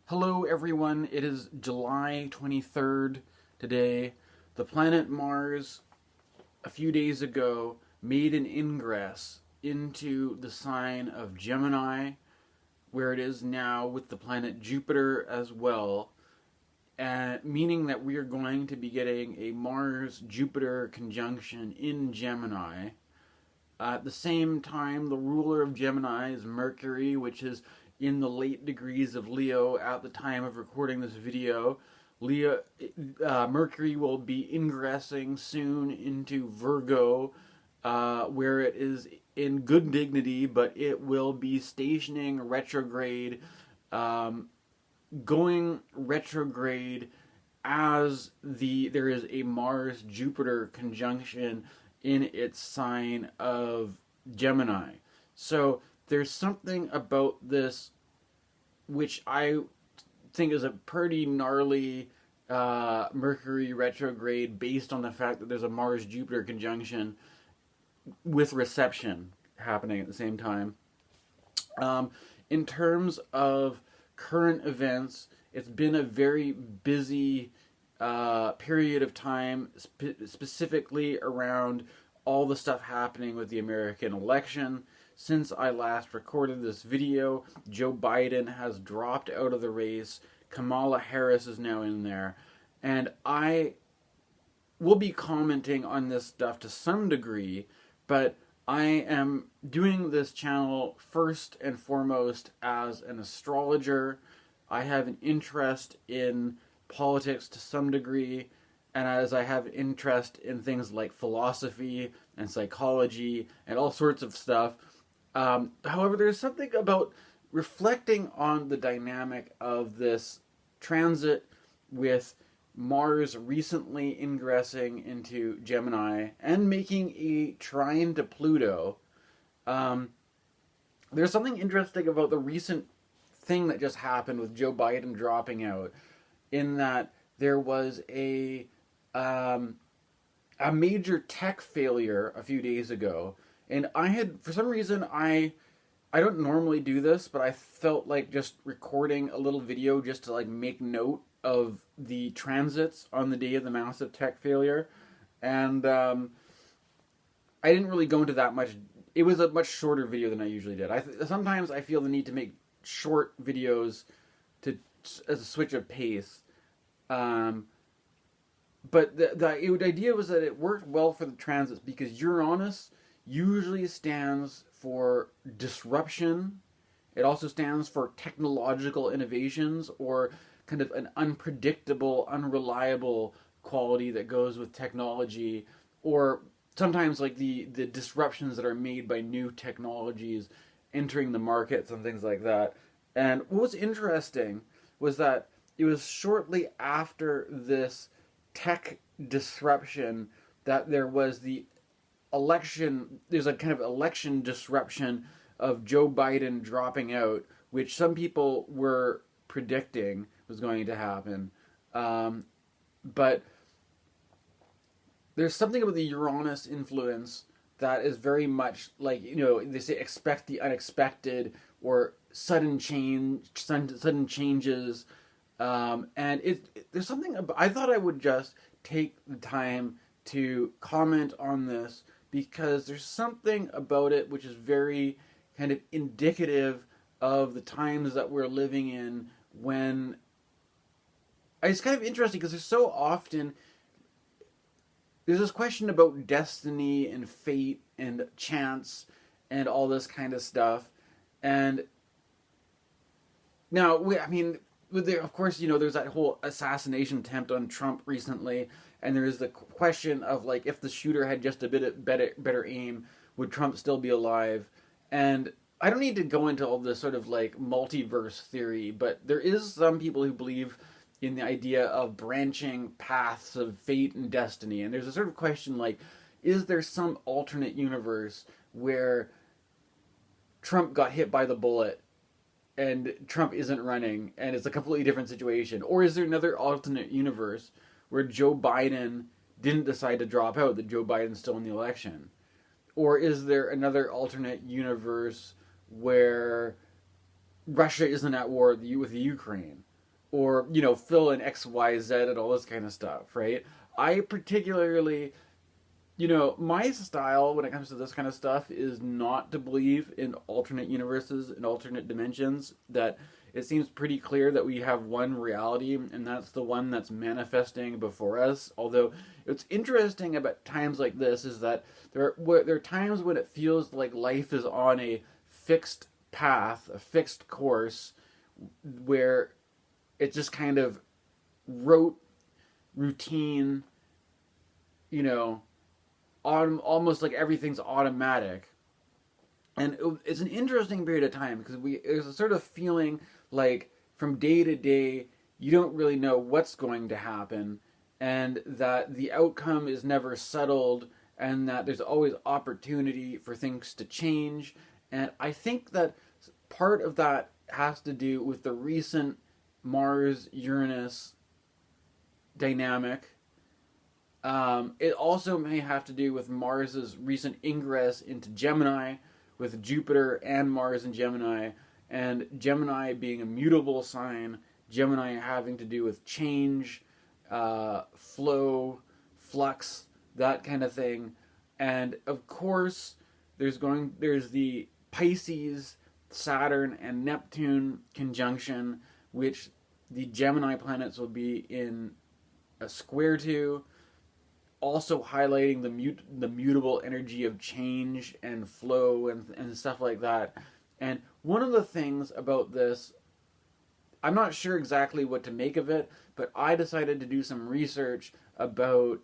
Hello everyone, it is July 23rd today. The planet Mars, a few days ago, made an ingress into the sign of Gemini, where it is now with the planet Jupiter as well, meaning that we are going to be getting a Mars-Jupiter conjunction in Gemini. At the same time, the ruler of Gemini is Mercury, which is in the late degrees of Leo at the time of recording this video. Mercury will be ingressing soon into Virgo, where it is in good dignity, but it will be stationing retrograde, going retrograde as there is a Mars-Jupiter conjunction in its sign of Gemini. So there's something about this which I think is a pretty gnarly Mercury retrograde based on the fact that there's a Mars-Jupiter conjunction with reception happening at the same time. In terms of current events, it's been a very busy period of time, specifically around all the stuff happening with the American election. Since I last recorded this video, Joe Biden has dropped out of the race. Kamala Harris is now in there. And I will be commenting on this stuff to some degree, but I am doing this channel first and foremost as an astrologer. I have an interest in politics to some degree, and as I have interest in things like philosophy and psychology and all sorts of stuff. However, there's something about reflecting on the dynamic of this transit with Mars recently ingressing into Gemini and making a trine to Pluto. There's something interesting about the recent thing that just happened with Joe Biden dropping out, in that there was a major tech failure a few days ago. And I had, for some reason, I don't normally do this, but I felt like just recording a little video just to like make note of the transits on the day of the massive tech failure. And I didn't really go into that much. It was a much shorter video than I usually did. Sometimes I feel the need to make short videos as a switch of pace. But the idea was that it worked well for the transits because Uranus usually stands for disruption. It also stands for technological innovations, or kind of an unpredictable, unreliable quality that goes with technology, or sometimes like the disruptions that are made by new technologies entering the markets and things like that. And what was interesting was that it was shortly after this tech disruption that there was there's a kind of election disruption of Joe Biden dropping out, which some people were predicting was going to happen. But there's something about the Uranus influence that is very much like, they say expect the unexpected, or sudden changes. And there's something about, I thought I would just take the time to comment on this because there's something about it which is very kind of indicative of the times that we're living in, when it's kind of interesting because there's this question about destiny and fate and chance and all this kind of stuff. And now, of course, there's that whole assassination attempt on Trump recently, and there's the question of, like, if the shooter had just a bit better aim, would Trump still be alive? And I don't need to go into all this sort of, like, multiverse theory, but there is some people who believe in the idea of branching paths of fate and destiny. And there's a sort of question like, is there some alternate universe where Trump got hit by the bullet and Trump isn't running, and it's a completely different situation? Or is there another alternate universe where Joe Biden didn't decide to drop out, that Joe Biden's still in the election? Or is there another alternate universe where Russia isn't at war with the Ukraine? or, you know, fill in XYZ and all this kind of stuff, right? I particularly, you know, my style when it comes to this kind of stuff is not to believe in alternate universes and alternate dimensions. That it seems pretty clear that we have one reality, and that's the one that's manifesting before us. Although it's interesting about times like this is that there are times when it feels like life is on a fixed path, a fixed course, where it just kind of rote, routine, you know, almost like everything's automatic. And it's an interesting period of time because there's a sort of feeling like from day to day you don't really know what's going to happen, and that the outcome is never settled, and that there's always opportunity for things to change. And I think that part of that has to do with the recent Mars Uranus dynamic. It also may have to do with Mars's recent ingress into Gemini, with Jupiter and Mars in Gemini, and Gemini being a mutable sign, Gemini having to do with change, flow, flux, that kind of thing. And of course, there's the Pisces, Saturn, and Neptune conjunction, which the Gemini planets will be in a square to, also highlighting the mutable energy of change and flow and stuff like that. And one of the things about this, I'm not sure exactly what to make of it, but I decided to do some research about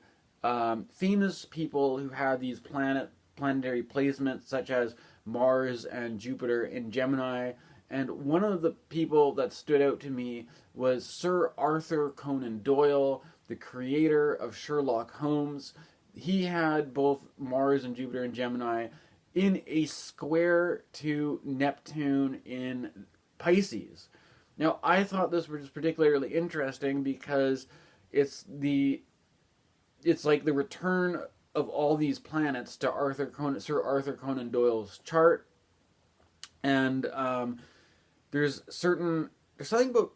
famous people who had these planetary placements, such as Mars and Jupiter in Gemini. And one of the people that stood out to me was Sir Arthur Conan Doyle, the creator of Sherlock Holmes. He had both Mars and Jupiter in Gemini in a square to Neptune in Pisces. Now, I thought this was particularly interesting because it's like the return of all these planets to Sir Arthur Conan Doyle's chart. And there's something about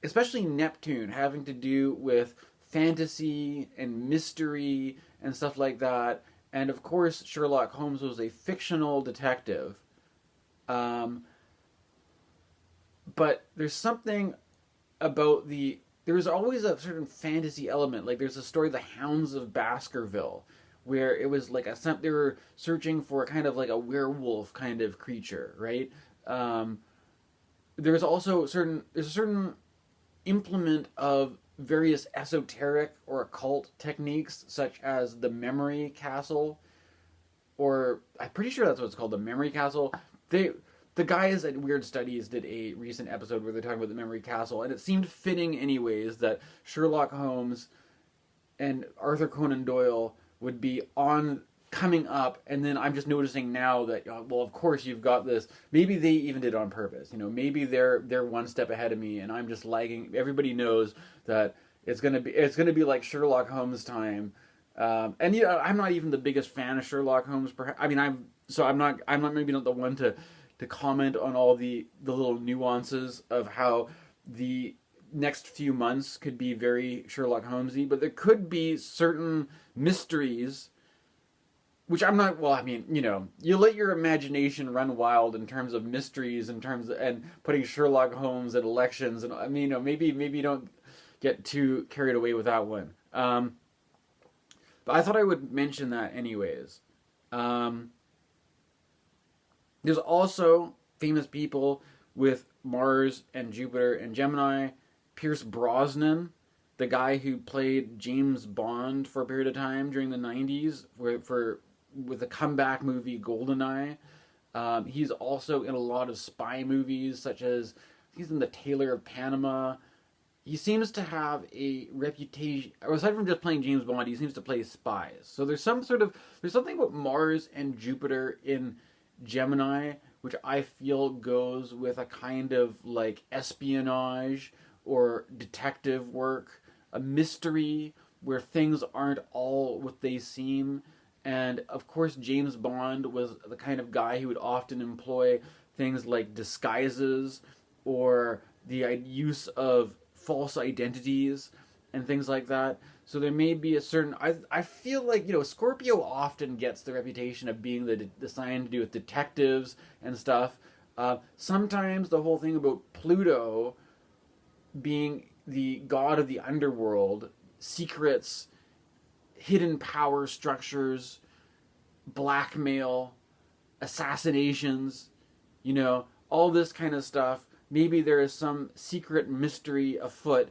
especially Neptune, having to do with fantasy and mystery and stuff like that. And of course, Sherlock Holmes was a fictional detective. But there's something about there's always a certain fantasy element. Like there's a story, The Hounds of Baskerville, where it was like they were searching for a kind of like a werewolf kind of creature, right? There's a certain implement of various esoteric or occult techniques, such as the memory castle, or I'm pretty sure that's what it's called, the memory castle. The guys at Weird Studies did a recent episode where they're talking about the memory castle, and it seemed fitting anyways that Sherlock Holmes and Arthur Conan Doyle would be coming up, and then I'm just noticing now that, well, of course you've got this. Maybe they even did it on purpose. You know, maybe they're one step ahead of me, and I'm just lagging. Everybody knows that it's gonna be like Sherlock Holmes time, and you know, I'm not even the biggest fan of Sherlock Holmes. I mean, I'm not maybe not the one to comment on all the little nuances of how the next few months could be very Sherlock Holmesy, but there could be certain mysteries which I'm not. Well, I mean, you know, you let your imagination run wild in terms of mysteries, and putting Sherlock Holmes at elections, and I mean, you know, maybe you don't get too carried away with that one. But I thought I would mention that anyways. There's also famous people with Mars and Jupiter and Gemini. Pierce Brosnan, the guy who played James Bond for a period of time during the 90s with the comeback movie GoldenEye. He's also in a lot of spy movies, such as he's in The Tailor of Panama. He seems to have a reputation, aside from just playing James Bond, he seems to play spies. So there's something about Mars and Jupiter in Gemini, which I feel goes with a kind of like espionage or detective work, a mystery where things aren't all what they seem. And of course, James Bond was the kind of guy who would often employ things like disguises or the use of false identities and things like that. So there may be a certain. I feel like, Scorpio often gets the reputation of being the sign to do with detectives and stuff. Sometimes the whole thing about Pluto being the god of the underworld, secrets, hidden power structures, blackmail, assassinations, all this kind of stuff. Maybe there is some secret mystery afoot,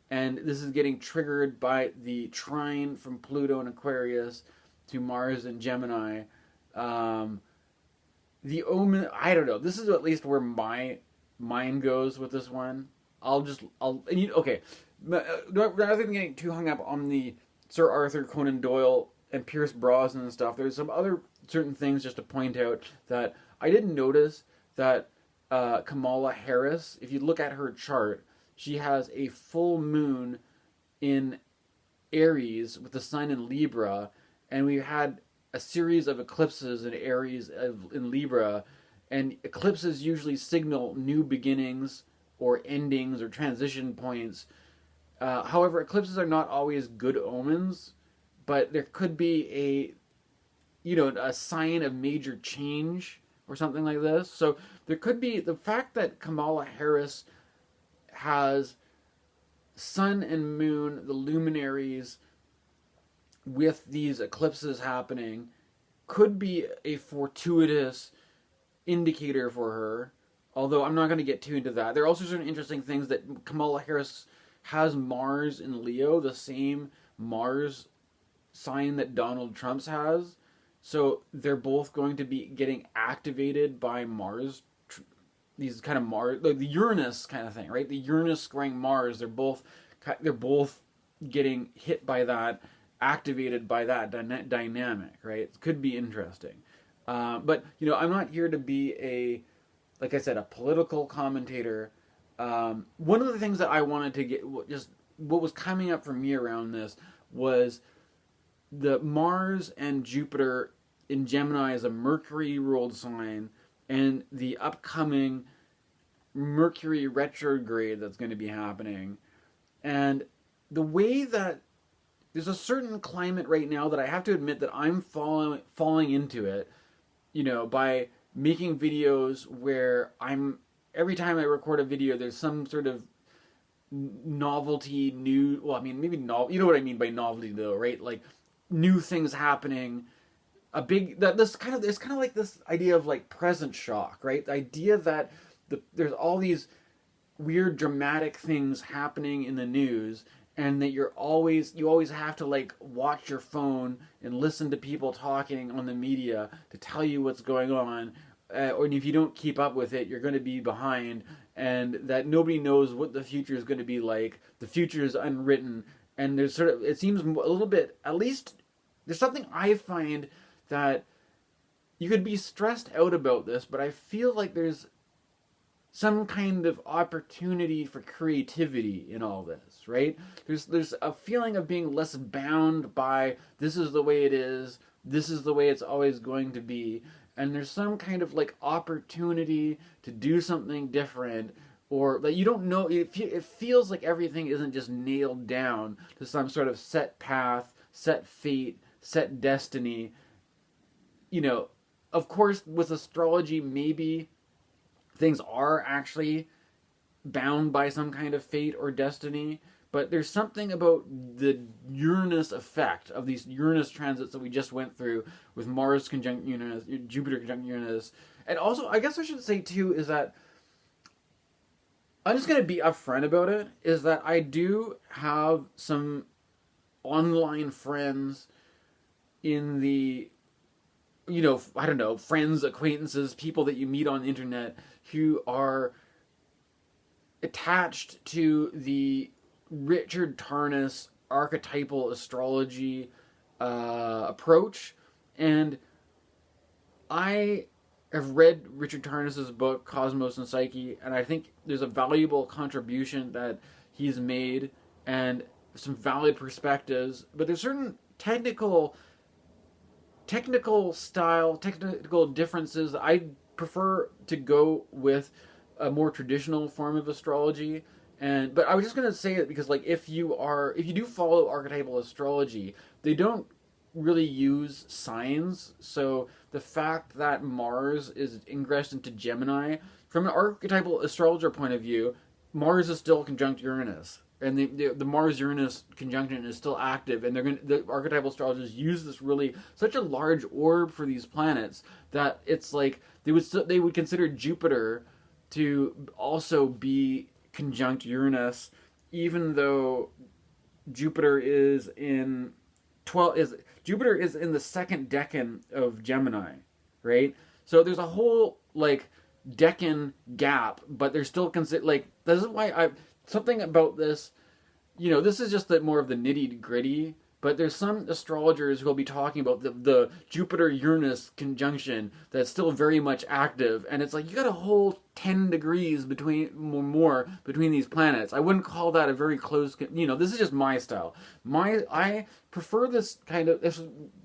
and this is getting triggered by the trine from Pluto and Aquarius to Mars and Gemini. The omen, I don't know. This is at least where my mind goes with this one. Okay. Rather than getting too hung up on the Sir Arthur Conan Doyle and Pierce Brosnan and stuff, there's some other certain things just to point out that I didn't notice that Kamala Harris, if you look at her chart, she has a full moon in Aries with the sun in Libra, and we had a series of eclipses in Aries in Libra, and eclipses usually signal new beginnings or endings or transition points. However, eclipses are not always good omens, but there could be a sign of major change or something like this. So there could be the fact that Kamala Harris has sun and moon, the luminaries, with these eclipses happening, could be a fortuitous indicator for her. Although I'm not going to get too into that. There are also certain interesting things that Kamala Harris has Mars in Leo, the same Mars sign that Donald Trump's has. So they're both going to be getting activated by Mars, these kind of Mars, like the Uranus kind of thing, right? The Uranus squaring Mars, they're both getting hit by that, activated by that dynamic, right? It could be interesting. But I'm not here to be like I said, a political commentator. One of the things that I wanted to get, just what was coming up for me around this was the Mars and Jupiter in Gemini is a Mercury ruled sign, and the upcoming Mercury retrograde that's going to be happening. And the way that there's a certain climate right now that I have to admit that I'm falling into it, by making videos where every time I record a video, there's some sort of novelty, new. Well, I mean, maybe novel. You know what I mean by novelty, though, right? Like new things happening. It's kind of like this idea of like present shock, right? The idea that there's all these weird dramatic things happening in the news, and that you always have to like watch your phone and listen to people talking on the media to tell you what's going on, or if you don't keep up with it, you're going to be behind, and that nobody knows what the future is going to be like. The future is unwritten, and there's it seems a little bit, at least there's something I find that you could be stressed out about this, but I feel like there's some kind of opportunity for creativity in all this, right? There's a feeling of being less bound by this is the way it is, this is the way it's always going to be, and there's some kind of like opportunity to do something different, or that you don't know. It feels like everything isn't just nailed down to some sort of set path, set fate, set destiny. Of course, with astrology, maybe things are actually bound by some kind of fate or destiny, but there's something about the Uranus effect of these Uranus transits that we just went through with Mars conjunct Uranus, Jupiter conjunct Uranus. And also, I guess I should say too, is that I'm just going to be upfront about it, is that I do have some online friends in the, I don't know, friends, acquaintances, people that you meet on the internet who are attached to the Richard Tarnas archetypal astrology approach. And I have read Richard Tarnas's book, Cosmos and Psyche, and I think there's a valuable contribution that he's made and some valid perspectives, but there's certain technical differences. I prefer to go with a more traditional form of astrology. And but I was just gonna say it because like if you do follow archetypal astrology, they don't really use signs. So the fact that Mars is ingressed into Gemini, from an archetypal astrologer point of view, Mars is still conjunct Uranus, and the Mars Uranus conjunction is still active, and the archetypal astrologers use this really such a large orb for these planets that it's like they would consider Jupiter to also be conjunct Uranus, even though Jupiter is in Jupiter is in the second decan of Gemini, right? So there's a whole like decan gap, but they're still consider like this is why I something about this. This is just more of the nitty gritty. But there's some astrologers who will be talking about the Jupiter-Uranus conjunction that's still very much active, and it's like you got a whole 10 degrees more between these planets. I wouldn't call that a very close. This is just my style. I prefer this kind of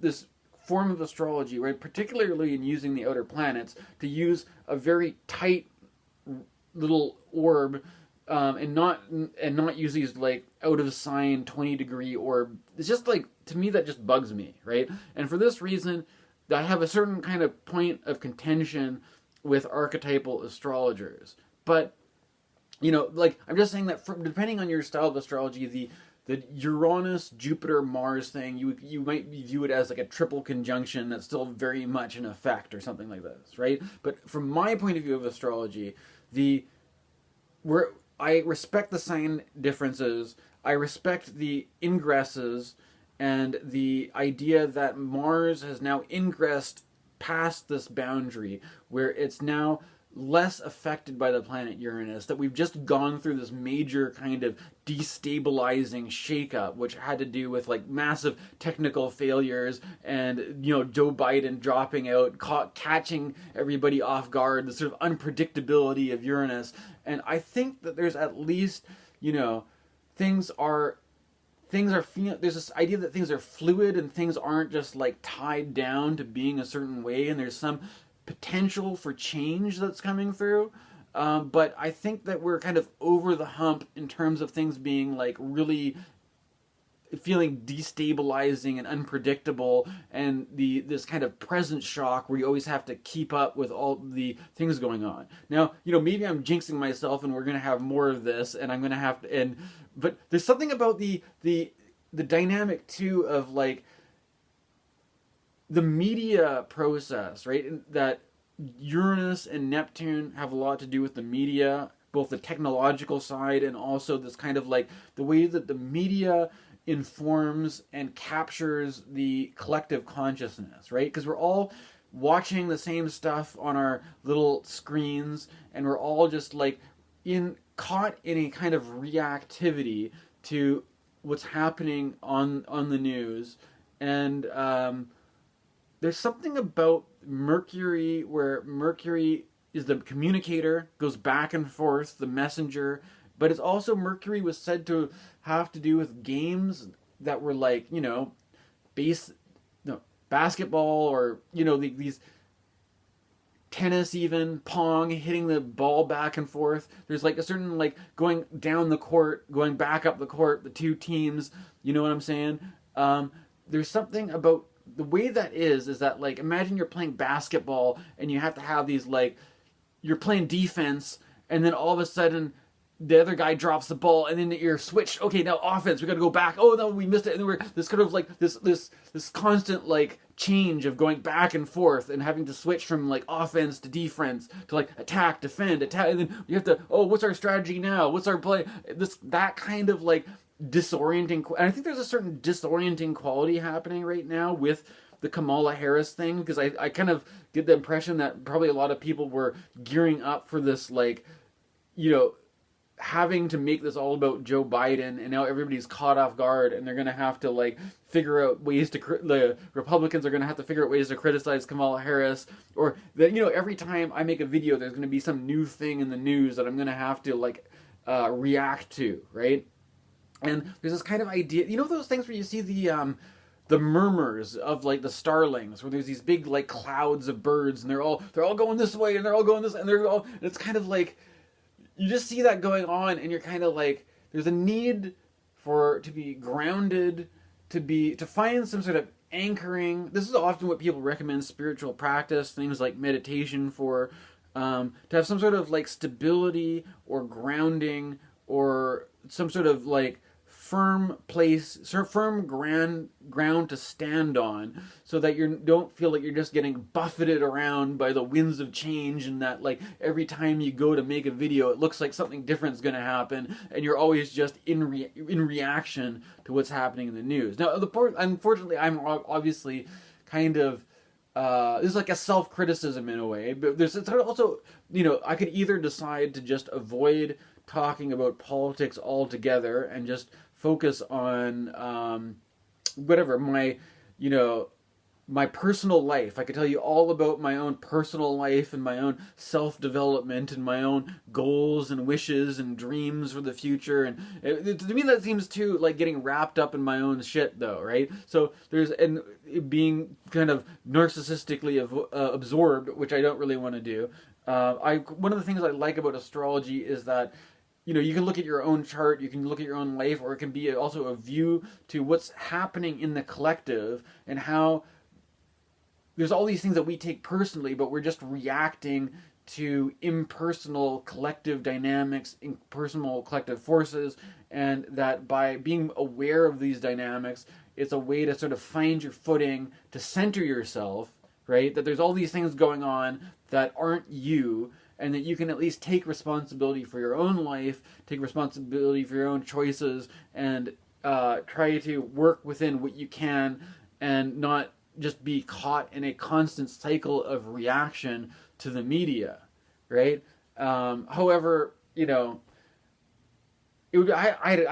this form of astrology, right? Particularly in using the outer planets, to use a very tight little orb. And not use these like out of sign 20-degree orb. It's just like, to me, that just bugs me, right? And for this reason, I have a certain kind of point of contention with archetypal astrologers. But like I'm just saying that depending on your style of astrology, the Uranus Jupiter Mars thing, you might view it as like a triple conjunction that's still very much in effect or something like this, right? But from my point of view of astrology, I respect the sign differences. I respect the ingresses and the idea that Mars has now ingressed past this boundary where it's now less affected by the planet Uranus, that we've just gone through this major kind of destabilizing shakeup, which had to do with like massive technical failures and Joe Biden dropping out, catching everybody off guard, the sort of unpredictability of Uranus. And I think that there's at least there's this idea that things are fluid and things aren't just like tied down to being a certain way, and there's some potential for change that's coming through. But I think that we're kind of over the hump in terms of things being like really feeling destabilizing and unpredictable, and this kind of present shock where you always have to keep up with all the things going on. Now, maybe I'm jinxing myself and we're going to have more of this, and I'm going to have to, but there's something about the dynamic too of like the media process, right? That Uranus and Neptune have a lot to do with the media, both the technological side and also this kind of like the way that the media informs and captures the collective consciousness, right? Because we're all watching the same stuff on our little screens, and we're all just like caught in a kind of reactivity to what's happening on the news. And there's something about Mercury where Mercury is the communicator, goes back and forth, the messenger. But it's also, Mercury was said to have to do with games that were like, basketball, or, these tennis, even pong, hitting the ball back and forth. There's like a certain like going down the court, going back up the court, the two teams, you know what I'm saying? There's something about the way that is that like, imagine you're playing basketball and you have to have these like, you're playing defense, and then all of a sudden the other guy drops the ball, and then you're switched. Okay, now offense. We got to go back. Oh no, we missed it. And then we're this kind of like this constant like change of going back and forth and having to switch from like offense to defense to like attack, defend, attack. And then you have to, what's our strategy now? What's our play? That kind of like disorienting. And I think there's a certain disorienting quality happening right now with the Kamala Harris thing, because I kind of get the impression that probably a lot of people were gearing up for this, like, having to make this all about Joe Biden, and now everybody's caught off guard, and they're going to have to like figure out ways to the Republicans are going to have to figure out ways to criticize Kamala Harris, or that every time I make a video there's going to be some new thing in the news that I'm going to have to like react to, right? And there's this kind of idea, those things where you see the murmurs of like the starlings, where there's these big like clouds of birds, and they're all going this way, and they're all going this, and it's kind of like you just see that going on, and you're kind of like, there's a need for to be grounded, to find some sort of anchoring. This is often what people recommend spiritual practice, things like meditation for, to have some sort of like stability or grounding or some sort of like firm place, firm ground to stand on, so that you don't feel like you're just getting buffeted around by the winds of change, and that like every time you go to make a video, it looks like something different is going to happen, and you're always just in reaction to what's happening in the news. Now, unfortunately, I'm obviously kind of this is like a self-criticism in a way, but it's also, I could either decide to just avoid talking about politics altogether and just focus on whatever my personal life. I could tell you all about my own personal life and my own self-development and my own goals and wishes and dreams for the future. And to me, that seems too like getting wrapped up in my own shit, though, right? So there's being kind of narcissistically absorbed, which I don't really want to do. One of the things I like about astrology is that you can look at your own chart, you can look at your own life, or it can be also a view to what's happening in the collective, and how there's all these things that we take personally, but we're just reacting to impersonal collective dynamics, impersonal collective forces, and that by being aware of these dynamics, it's a way to sort of find your footing, to center yourself, right? That there's all these things going on that aren't you, and that you can at least take responsibility for your own life, take responsibility for your own choices, and try to work within what you can, and not just be caught in a constant cycle of reaction to the media, right? However, I'm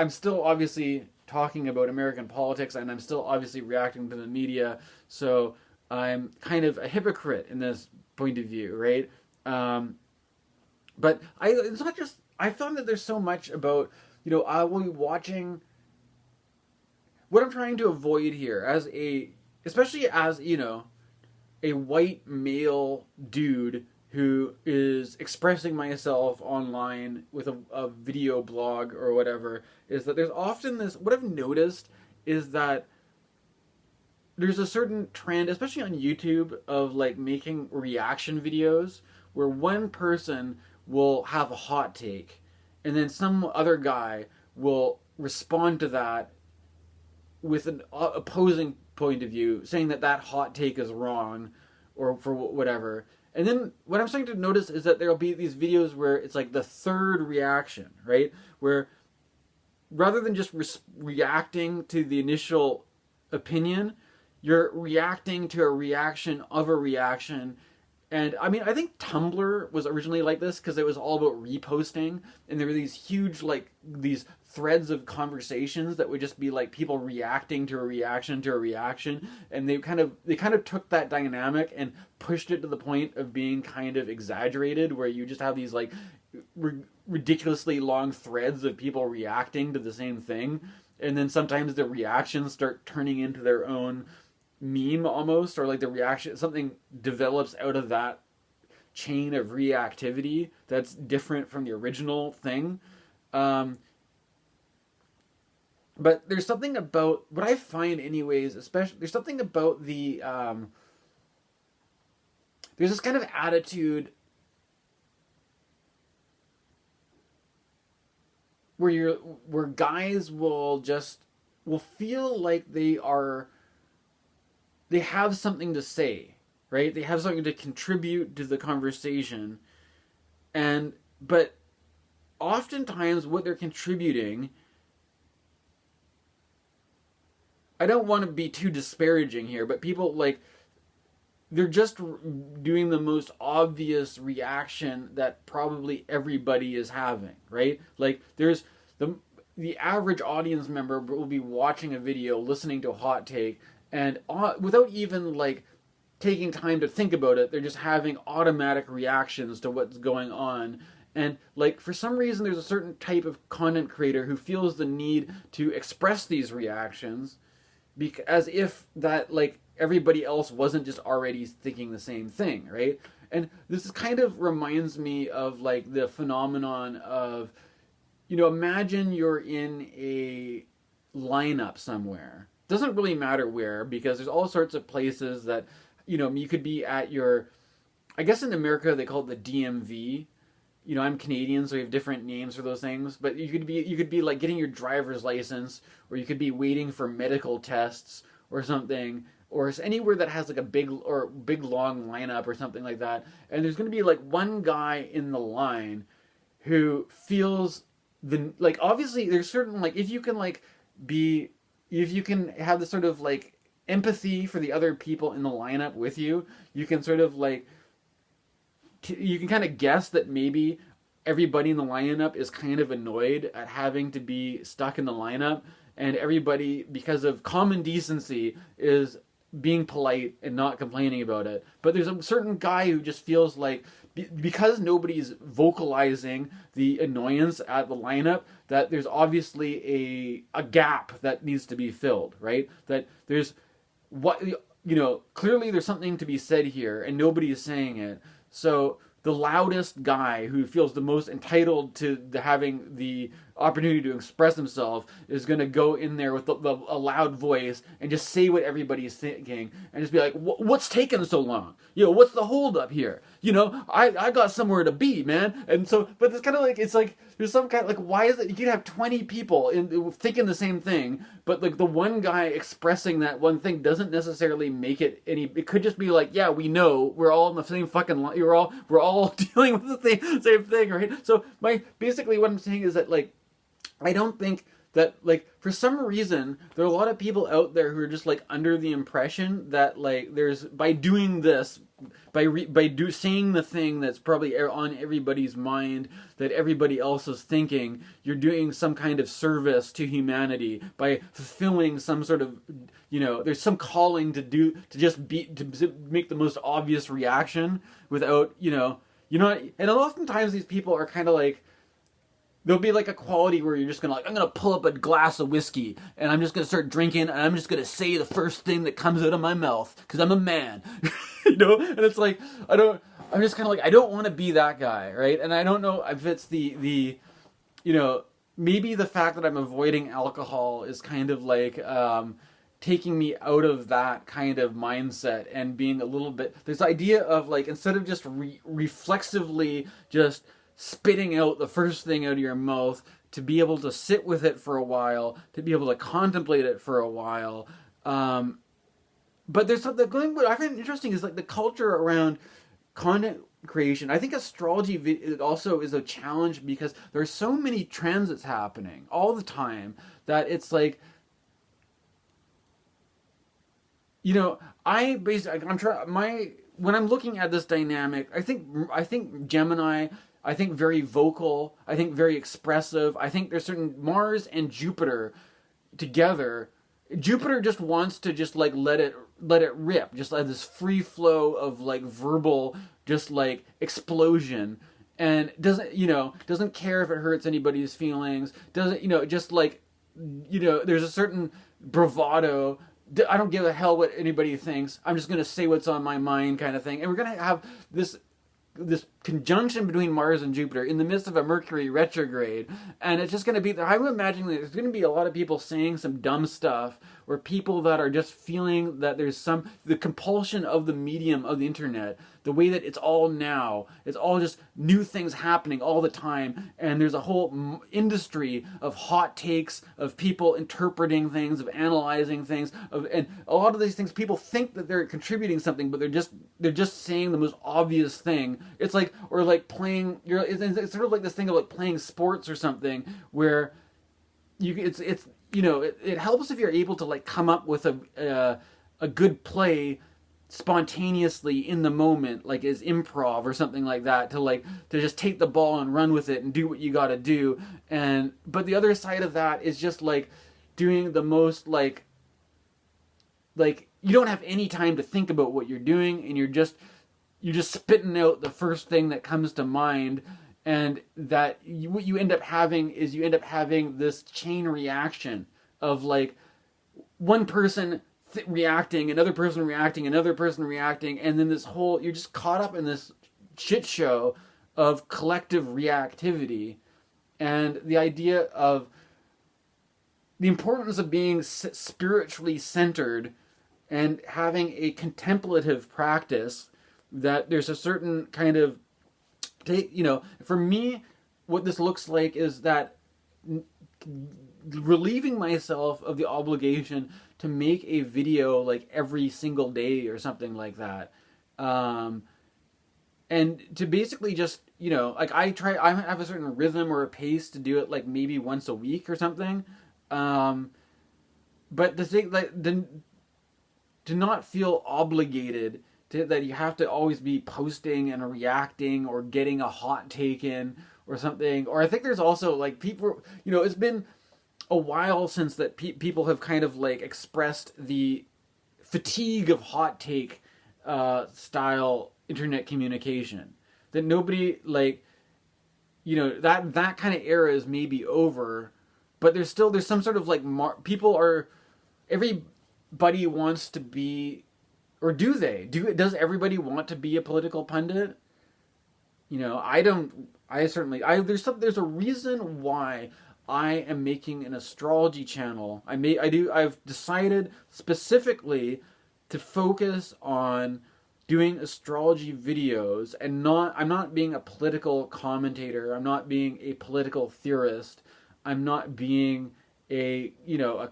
still obviously talking about American politics, and I'm still obviously reacting to the media, so I'm kind of a hypocrite in this point of view, right? But it's not just, I found that there's so much about, I will be watching, what I'm trying to avoid here especially as, a white male dude who is expressing myself online with a video blog or whatever, is that there's often this, what I've noticed is that there's a certain trend, especially on YouTube, of like making reaction videos where one person will have a hot take, and then some other guy will respond to that with an opposing point of view, saying that hot take is wrong, or for whatever. And then what I'm starting to notice is that there'll be these videos where it's like the third reaction, right? Where rather than just reacting to the initial opinion, you're reacting to a reaction of a reaction. And I mean, I think Tumblr was originally like this because it was all about reposting, and there were these huge, like, these threads of conversations that would just be like people reacting to a reaction, and they kind of took that dynamic and pushed it to the point of being kind of exaggerated, where you just have these like ridiculously long threads of people reacting to the same thing, and then sometimes the reactions start turning into their own meme almost, or like the reaction, something develops out of that chain of reactivity that's different from the original thing. But there's something about what I find anyways, especially there's something about the there's this kind of attitude where guys will feel like they have something to say, right? They have something to contribute to the conversation, but oftentimes what they're contributing, I don't want to be too disparaging here, but people they're just doing the most obvious reaction that probably everybody is having, right? Like there's the average audience member will be watching a video, listening to a hot take, and without even like taking time to think about it, they're just having automatic reactions to what's going on. And like for some reason, there's a certain type of content creator who feels the need to express these reactions, as if that like everybody else wasn't just already thinking the same thing, right? And this is kind of reminds me of like the phenomenon of, you know, imagine you're in a lineup somewhere. Doesn't really matter where, because there's all sorts of places that, you know, you could be at your, I guess in America they call it the DMV. You know, I'm Canadian, so we have different names for those things. But you could be like getting your driver's license, or you could be waiting for medical tests or something, or it's anywhere that has like a big long lineup or something like that. And there's going to be like one guy in the line who feels the, like, obviously there's certain, like, if you can like be, if you can have the sort of like empathy for the other people in the lineup with you, you can sort of like, you can kind of guess that maybe everybody in the lineup is kind of annoyed at having to be stuck in the lineup, and everybody, because of common decency, is being polite and not complaining about it. But there's a certain guy who just feels like, because nobody's vocalizing the annoyance at the lineup, that there's obviously a gap that needs to be filled, right? That there's, what, you know, clearly there's something to be said here and nobody is saying it. So the loudest guy who feels the most entitled to having the opportunity to express himself is going to go in there with a loud voice and just say what everybody's thinking, and just be like, what's taking so long? You know, what's the hold up here? You know, I got somewhere to be, man. And so, but it's kind of like, it's like, there's some kind of, like, why is it, you could have 20 people thinking the same thing, but like the one guy expressing that one thing doesn't necessarily make it any, it could just be like, yeah, we know, we're all in the same fucking line, we're all dealing with the same thing, right? So basically what I'm saying is that, like, I don't think that, like, for some reason there are a lot of people out there who are just like under the impression that, like, there's, by doing this, saying the thing that's probably on everybody's mind that everybody else is thinking, you're doing some kind of service to humanity by fulfilling some sort of, you know, there's some calling to make the most obvious reaction without, you know, and oftentimes these people are kind of like, there'll be like a quality where you're just gonna, like, I'm gonna pull up a glass of whiskey and I'm just gonna start drinking and I'm just gonna say the first thing that comes out of my mouth because I'm a man, you know. And it's like, I'm just kind of like, I don't want to be that guy, right? And I don't know if it's the you know, maybe the fact that I'm avoiding alcohol is kind of like taking me out of that kind of mindset and being a little bit, this idea of like, instead of just reflexively just spitting out the first thing out of your mouth, to be able to sit with it for a while, to be able to contemplate it for a while. But there's something going, what I find interesting is like the culture around content creation. I think astrology also is a challenge because there's so many transits happening all the time that it's like, you know, when I'm looking at this dynamic, I think Gemini, I think very vocal, I think very expressive. I think there's certain Mars and Jupiter together. Jupiter just wants to just like let it rip, just like this free flow of like verbal, just like explosion, and doesn't care if it hurts anybody's feelings. Doesn't, you know, just like, you know, there's a certain bravado. I don't give a hell what anybody thinks. I'm just gonna say what's on my mind, kind of thing. And we're gonna have this conjunction between Mars and Jupiter in the midst of a Mercury retrograde, and it's just going to be, I'm imagining that there's going to be a lot of people saying some dumb stuff, or people that are just feeling that there's the compulsion of the medium of the internet, the way that it's all now, it's all just new things happening all the time, and there's a whole industry of hot takes, of people interpreting things, of analyzing things, and a lot of these things, people think that they're contributing something, but they're just saying the most obvious thing. It's like, or like playing, it's sort of like this thing of like playing sports or something, where it's you know, it helps if you're able to like come up with a good play spontaneously in the moment, like as improv or something like that, to just take the ball and run with it and do what you got to do. But the other side of that is just like doing the most like you don't have any time to think about what you're doing, and you're just spitting out the first thing that comes to mind. And that what you end up having is this chain reaction of like one person reacting, another person reacting, another person reacting, and then this whole, you're just caught up in this shit show of collective reactivity, and the idea of the importance of being spiritually centered and having a contemplative practice. That there's a certain kind of, for me, what this looks like is that relieving myself of the obligation to make a video like every single day or something like that, and to basically just, like I have a certain rhythm or a pace to do it, like maybe once a week or something, but the thing, like, to not feel obligated to, that you have to always be posting and reacting or getting a hot take in or something. Or I think there's also like people, it's been a while since that people have kind of like expressed the fatigue of hot take style internet communication. That nobody, like, that kind of era is maybe over, but there's some sort of like everybody wants to be, or does everybody want to be a political pundit? There's a reason why I am making an astrology channel. I've decided specifically to focus on doing astrology videos, and I'm not being a political commentator. I'm not being a political theorist. I'm not being a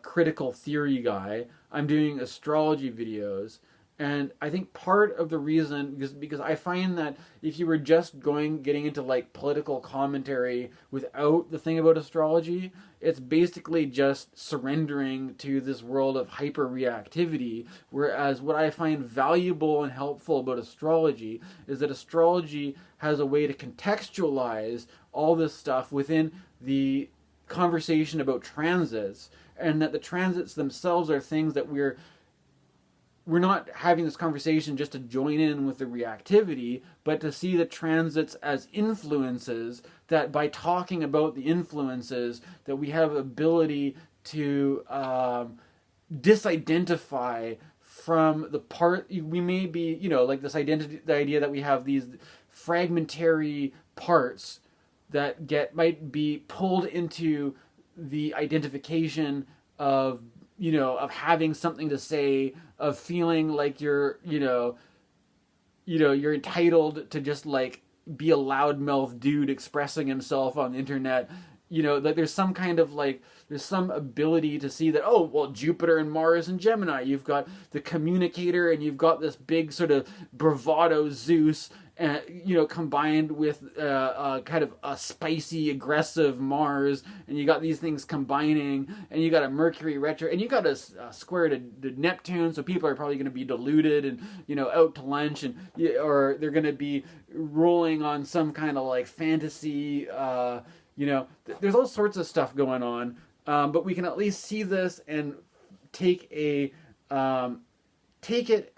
critical theory guy. I'm doing astrology videos. And I think part of the reason, because I find that if you were just getting into like political commentary without the thing about astrology, it's basically just surrendering to this world of hyper reactivity. Whereas what I find valuable and helpful about astrology is that astrology has a way to contextualize all this stuff within the conversation about transits, and that the transits themselves are things that we're not having this conversation just to join in with the reactivity, but to see the transits as influences, that by talking about the influences, that we have ability to disidentify from the part we may be, like this identity, the idea that we have these fragmentary parts that might be pulled into the identification of having something to say, of feeling like you're entitled to just like be a loudmouth dude expressing himself on the internet. That there's some kind of like, there's some ability to see that, oh, well, Jupiter and Mars and Gemini, you've got the communicator, and you've got this big sort of bravado Zeus, combined with kind of a spicy, aggressive Mars, and you got these things combining, and you got a Mercury retro, and you got a square to Neptune, so people are probably going to be deluded and out to lunch, and or they're going to be rolling on some kind of like fantasy. There's all sorts of stuff going on, but we can at least see this and take it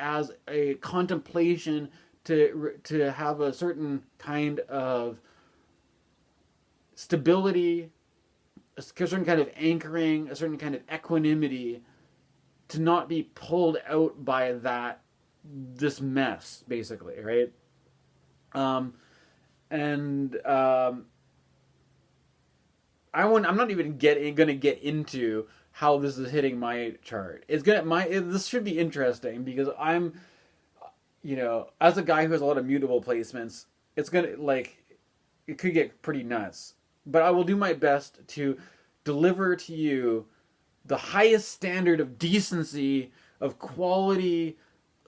as a contemplation to have a certain kind of stability, a certain kind of anchoring, a certain kind of equanimity, to not be pulled out by this mess, basically, right? I'm not even going to get into how this is hitting my chart. This should be interesting, because I'm, as a guy who has a lot of mutable placements, it could get pretty nuts. But I will do my best to deliver to you the highest standard of decency, of quality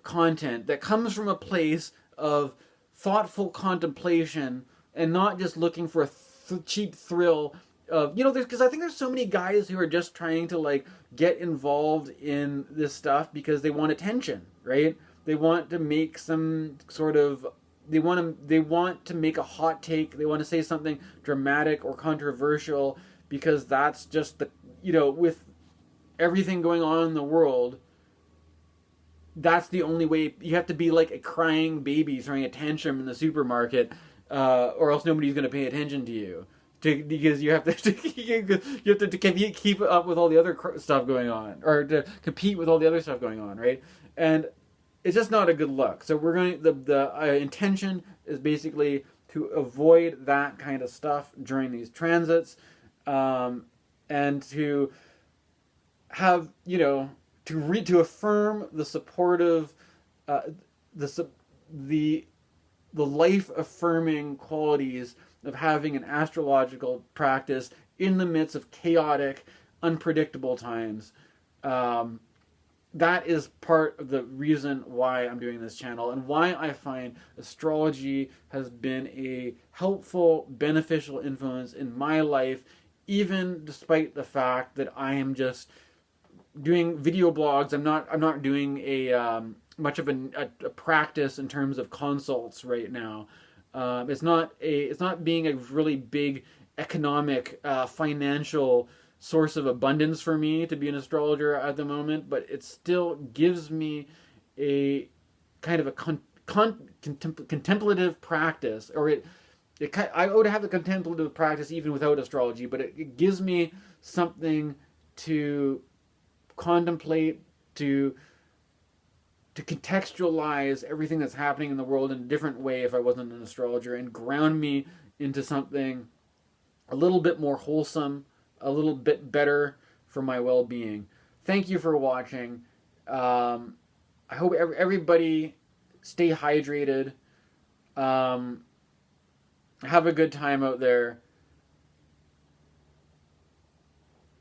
content that comes from a place of thoughtful contemplation, and not just looking for a cheap thrill of, because I think there's so many guys who are just trying to like get involved in this stuff because they want attention, right? They want to make some sort of, they want to make a hot take. They want to say something dramatic or controversial, because that's just the, with everything going on in the world, that's the only way. You have to be like a crying baby throwing a tantrum in the supermarket, or else nobody's going to pay attention to you. Because you have to keep up with all the other stuff going on, or to compete with all the other stuff going on, right? And it's just not a good look. So we're going the intention is basically to avoid that kind of stuff during these transits, and to have, you know, to affirm the supportive, the the life affirming qualities of having an astrological practice in the midst of chaotic, unpredictable times. That is part of the reason why I'm doing this channel, and why I find astrology has been a helpful, beneficial influence in my life, even despite the fact that I am just doing video blogs. I'm not doing a much of a practice in terms of consults right now. It's not being a really big economic, financial source of abundance for me to be an astrologer at the moment, but it still gives me a kind of a contemplative practice, or I would have the contemplative practice even without astrology, but it gives me something to contemplate, to contextualize everything that's happening in the world in a different way if I wasn't an astrologer, and ground me into something a little bit more wholesome, a little bit better for my well-being. Thank you for watching. I hope everybody stay hydrated. Have a good time out there.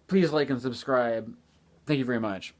Please like and subscribe. Thank you very much.